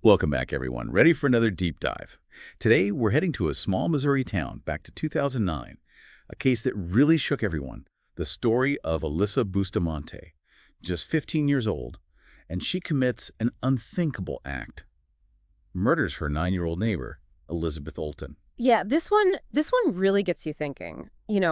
Welcome back, everyone. Ready for another deep dive? Today, we're heading to a small Missouri town back to 2009, a case that really shook everyone. The story of Alyssa Bustamante, just 15 years old, and she commits an unthinkable act. Murders her 9-year-old neighbor, Elizabeth Olten. Yeah, this one really gets you thinking,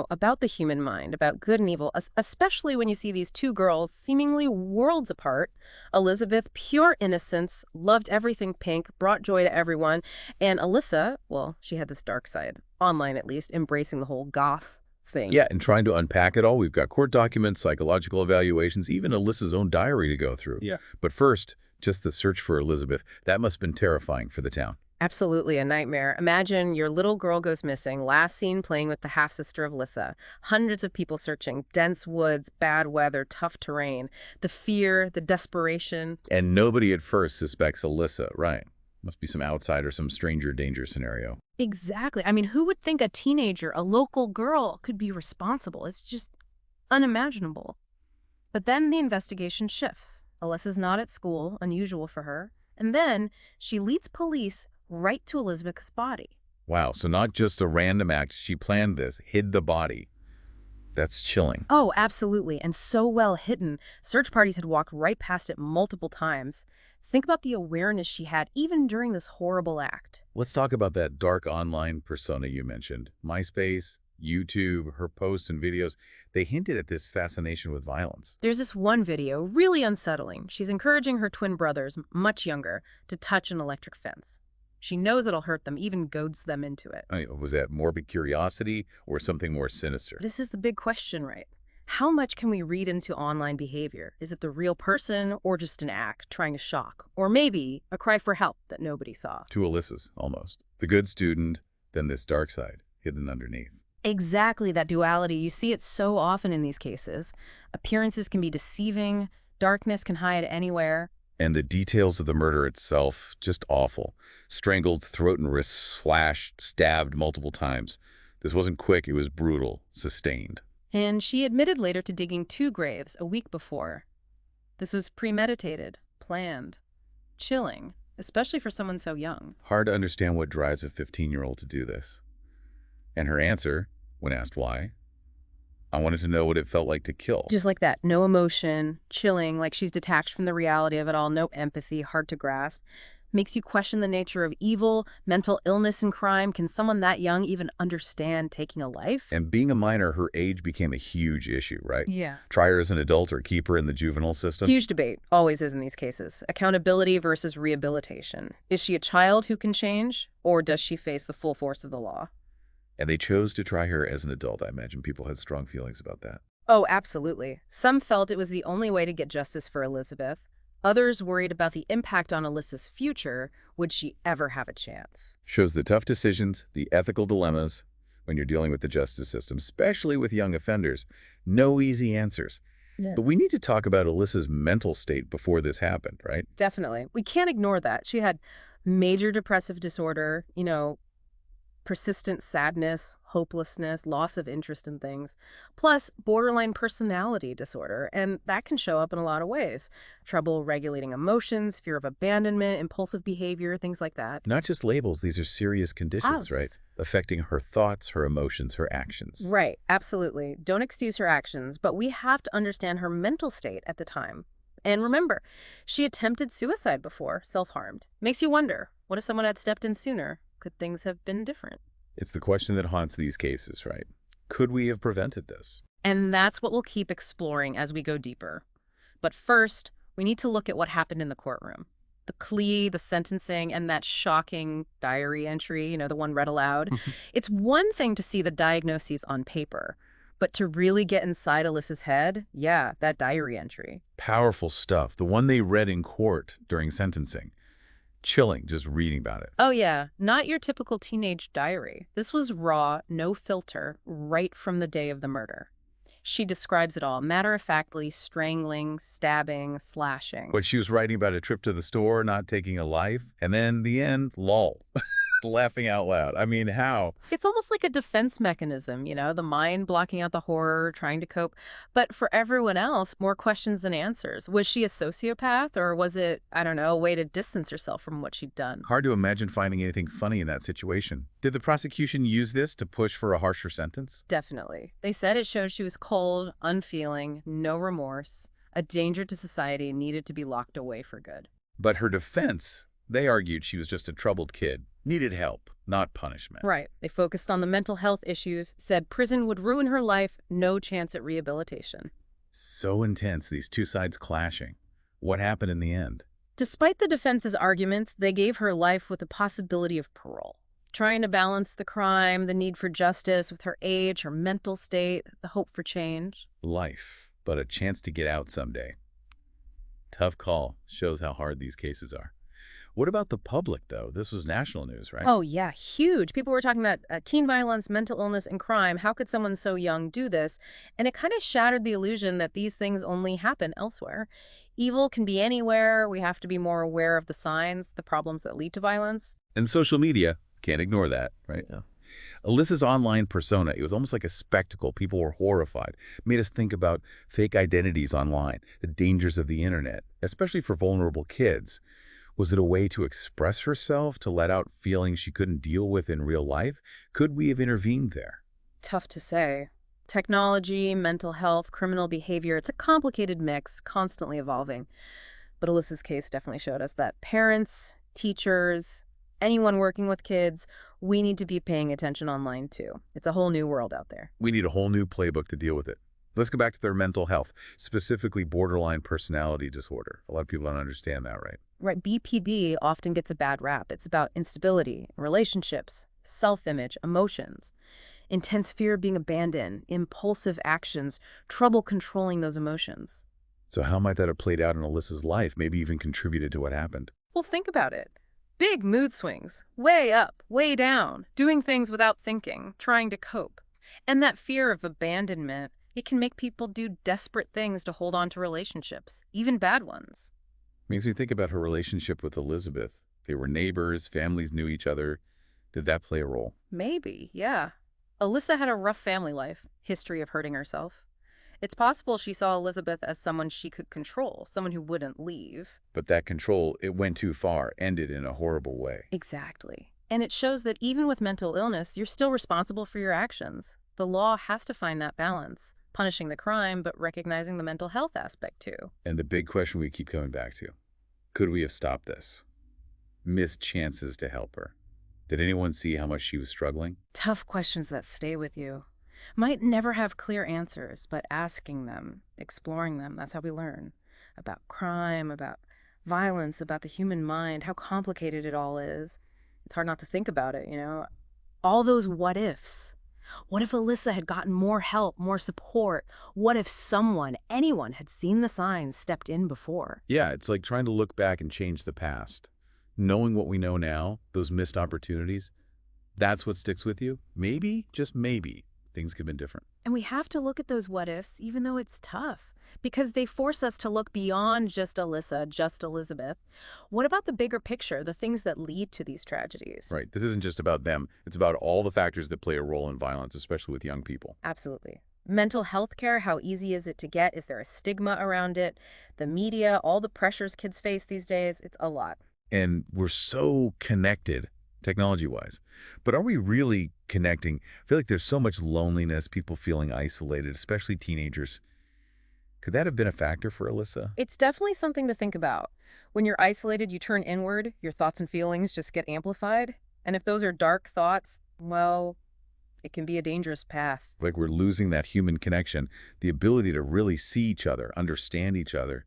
about the human mind, about good and evil, especially when you see these two girls seemingly worlds apart. Elizabeth, pure innocence, loved everything pink, brought joy to everyone, and Alyssa, well, she had this dark side, online at least, embracing the whole goth thing. Yeah, and trying to unpack it all, we've got court documents, psychological evaluations, even Alyssa's own diary to go through. Yeah. But first, just the search for Elizabeth. That must have been terrifying for the town. Absolutely a nightmare. Imagine your little girl goes missing, last seen playing with the half-sister of Lissa. Hundreds of people searching, dense woods, bad weather, tough terrain. The fear, the desperation. And nobody at first suspects Alyssa, right? Must be some outsider, some stranger danger scenario. Exactly. I mean, who would think a teenager, a local girl, could be responsible? It's just unimaginable. But then the investigation shifts. Alyssa's not at school, unusual for her. And then she leads police right to Elizabeth's body. Wow, so not just a random act, she planned this, hid the body. That's chilling. Oh, absolutely. And so well hidden. Search parties had walked right past it multiple times. Think about the awareness she had even during this horrible act. Let's talk about that dark online persona you mentioned. MySpace, YouTube, her posts and videos, they hinted at this fascination with violence. There's this one video, really unsettling. She's encouraging her twin brothers, much younger, to touch an electric fence. She knows it'll hurt them, even goads them into it. I mean, was that morbid curiosity or something more sinister? This is the big question, right? How much can we read into online behavior? Is it the real person or just an act trying to shock? Or maybe a cry for help that nobody saw? Two Alyssas, almost. The good student, then this dark side, hidden underneath. Exactly, that duality. You see it so often in these cases. Appearances can be deceiving. Darkness can hide anywhere. And the details of the murder itself, just awful. Strangled, throat and wrists slashed, stabbed multiple times. This wasn't quick, it was brutal, sustained. And she admitted later to digging 2 graves a week before. This was premeditated, planned, chilling, especially for someone so young. Hard to understand what drives a 15-year-old to do this. And her answer, when asked why, I wanted to know what it felt like to kill. Just like that, no emotion, chilling, like she's detached from the reality of it all, no empathy, hard to grasp. Makes you question the nature of evil, mental illness, and crime. Can someone that young even understand taking a life? And being a minor, her age became a huge issue, right? Yeah. Try her as an adult or keep her in the juvenile system. Huge debate, always is in these cases. Accountability versus rehabilitation. Is she a child who can change, or does she face the full force of the law? And they chose to try her as an adult. I imagine people had strong feelings about that. Oh, absolutely. Some felt it was the only way to get justice for Elizabeth. Others worried about the impact on Alyssa's future. Would she ever have a chance? Shows the tough decisions, the ethical dilemmas when you're dealing with the justice system, especially with young offenders. No easy answers. Yeah. But we need to talk about Alyssa's mental state before this happened, right? Definitely. We can't ignore that. She had major depressive disorder, persistent sadness, hopelessness, loss of interest in things, plus borderline personality disorder, and that can show up in a lot of ways. Trouble regulating emotions, fear of abandonment, impulsive behavior, things like that. Not just labels, these are serious conditions, right? Affecting her thoughts, her emotions, her actions. Right, absolutely. Don't excuse her actions, but we have to understand her mental state at the time. And remember, she attempted suicide before, self-harmed. Makes you wonder, what if someone had stepped in sooner? Could things have been different? It's the question that haunts these cases, right? Could we have prevented this? And that's what we'll keep exploring as we go deeper. But first, we need to look at what happened in the courtroom. The plea, the sentencing, and that shocking diary entry, the one read aloud. It's one thing to see the diagnoses on paper, but to really get inside Alyssa's head, yeah, that diary entry. Powerful stuff. The one they read in court during sentencing. Chilling just reading about it. Oh yeah, not your typical teenage diary. This was raw, no filter, right from the day of the murder. She describes it all, matter-of-factly, strangling, stabbing, slashing. What she was writing about a trip to the store, not taking a life, and then the end, lol. Laughing out loud. I mean, how? It's almost like a defense mechanism, the mind blocking out the horror, trying to cope. But for everyone else, more questions than answers. Was she a sociopath or was it, I don't know, a way to distance herself from what she'd done? Hard to imagine finding anything funny in that situation. Did the prosecution use this to push for a harsher sentence? Definitely. They said it showed she was cold, unfeeling, no remorse, a danger to society, and needed to be locked away for good. But her defense, they argued she was just a troubled kid, needed help, not punishment. Right. They focused on the mental health issues, said prison would ruin her life, no chance at rehabilitation. So intense, these two sides clashing. What happened in the end? Despite the defense's arguments, they gave her life with the possibility of parole, trying to balance the crime, the need for justice with her age, her mental state, the hope for change. Life, but a chance to get out someday. Tough call. Shows how hard these cases are. What about the public, though? This was national news, right? Oh, yeah, huge. People were talking about teen violence, mental illness, and crime. How could someone so young do this? And it kind of shattered the illusion that these things only happen elsewhere. Evil can be anywhere. We have to be more aware of the signs, the problems that lead to violence. And social media, can't ignore that, right? Yeah. Alyssa's online persona, it was almost like a spectacle. People were horrified. It made us think about fake identities online, the dangers of the internet, especially for vulnerable kids. Was it a way to express herself, to let out feelings she couldn't deal with in real life? Could we have intervened there? Tough to say. Technology, mental health, criminal behavior, it's a complicated mix, constantly evolving. But Alyssa's case definitely showed us that parents, teachers, anyone working with kids, we need to be paying attention online too. It's a whole new world out there. We need a whole new playbook to deal with it. Let's go back to their mental health, specifically borderline personality disorder. A lot of people don't understand that, right? Right, BPD often gets a bad rap. It's about instability, relationships, self-image, emotions, intense fear of being abandoned, impulsive actions, trouble controlling those emotions. So how might that have played out in Alyssa's life, maybe even contributed to what happened? Well, think about it. Big mood swings, way up, way down, doing things without thinking, trying to cope. And that fear of abandonment, it can make people do desperate things to hold on to relationships, even bad ones. Makes me think about her relationship with Elizabeth. They were neighbors, families knew each other. Did that play a role? Maybe, yeah. Alyssa had a rough family life, history of hurting herself. It's possible she saw Elizabeth as someone she could control, someone who wouldn't leave. But that control, it went too far, ended in a horrible way. Exactly. And it shows that even with mental illness, you're still responsible for your actions. The law has to find that balance, punishing the crime, but recognizing the mental health aspect too. And the big question we keep coming back to, could we have stopped this? Missed chances to help her. Did anyone see how much she was struggling? Tough questions that stay with you. Might never have clear answers, but asking them, exploring them, that's how we learn. About crime, about violence, about the human mind, how complicated it all is. It's hard not to think about it, All those what ifs. What if Alyssa had gotten more help, more support? What if someone, anyone, had seen the signs, stepped in before? Yeah, it's like trying to look back and change the past. Knowing what we know now, those missed opportunities, that's what sticks with you. Maybe, just maybe, things could have been different. And we have to look at those what ifs, even though it's tough, because they force us to look beyond just Alyssa, just Elizabeth. What about the bigger picture, the things that lead to these tragedies? Right. This isn't just about them. It's about all the factors that play a role in violence, especially with young people. Absolutely. Mental health care, how easy is it to get? Is there a stigma around it? The media, all the pressures kids face these days, it's a lot. And we're so connected, technology-wise. But are we really connecting? I feel like there's so much loneliness, people feeling isolated, especially teenagers. Could that have been a factor for Alyssa? It's definitely something to think about. When you're isolated, you turn inward, your thoughts and feelings just get amplified. And if those are dark thoughts, well, it can be a dangerous path. Like we're losing that human connection, the ability to really see each other, understand each other.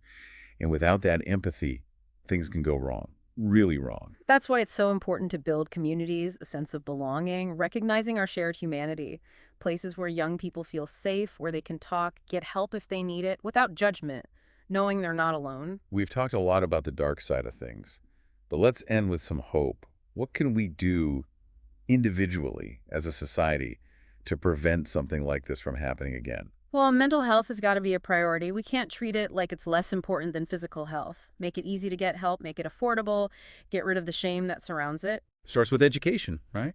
And without that empathy, things can go wrong, really wrong. That's why it's so important to build communities, a sense of belonging, recognizing our shared humanity, places where young people feel safe, where they can talk, get help if they need it, without judgment, knowing they're not alone. We've talked a lot about the dark side of things, but let's end with some hope. What can we do individually as a society to prevent something like this from happening again? Well, mental health has got to be a priority. We can't treat it like it's less important than physical health. Make it easy to get help, make it affordable, get rid of the shame that surrounds it. Starts with education, right?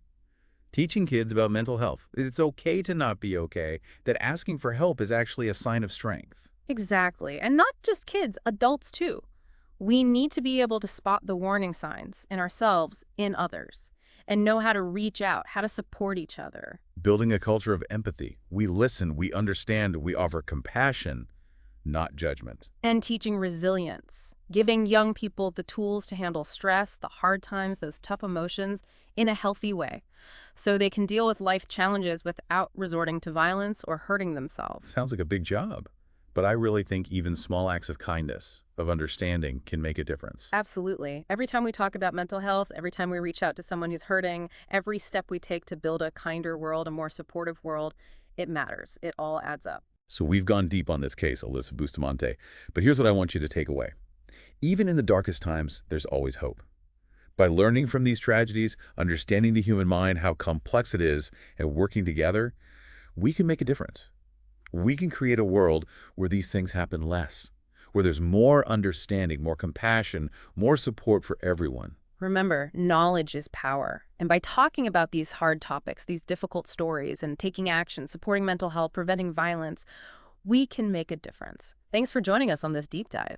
Teaching kids about mental health. It's okay to not be okay, that asking for help is actually a sign of strength. Exactly. And not just kids, adults too. We need to be able to spot the warning signs in ourselves, in others, and know how to reach out, how to support each other. Building a culture of empathy. We listen, we understand, we offer compassion, not judgment. And teaching resilience, giving young people the tools to handle stress, the hard times, those tough emotions in a healthy way, so they can deal with life challenges without resorting to violence or hurting themselves. Sounds like a big job. But I really think even small acts of kindness, of understanding, can make a difference. Absolutely. Every time we talk about mental health, every time we reach out to someone who's hurting, every step we take to build a kinder world, a more supportive world, it matters. It all adds up. So we've gone deep on this case, Alyssa Bustamante. But here's what I want you to take away. Even in the darkest times, there's always hope. By learning from these tragedies, understanding the human mind, how complex it is, and working together, we can make a difference. We can create a world where these things happen less, where there's more understanding, more compassion, more support for everyone. Remember, knowledge is power. And by talking about these hard topics, these difficult stories, and taking action, supporting mental health, preventing violence, we can make a difference. Thanks for joining us on this deep dive.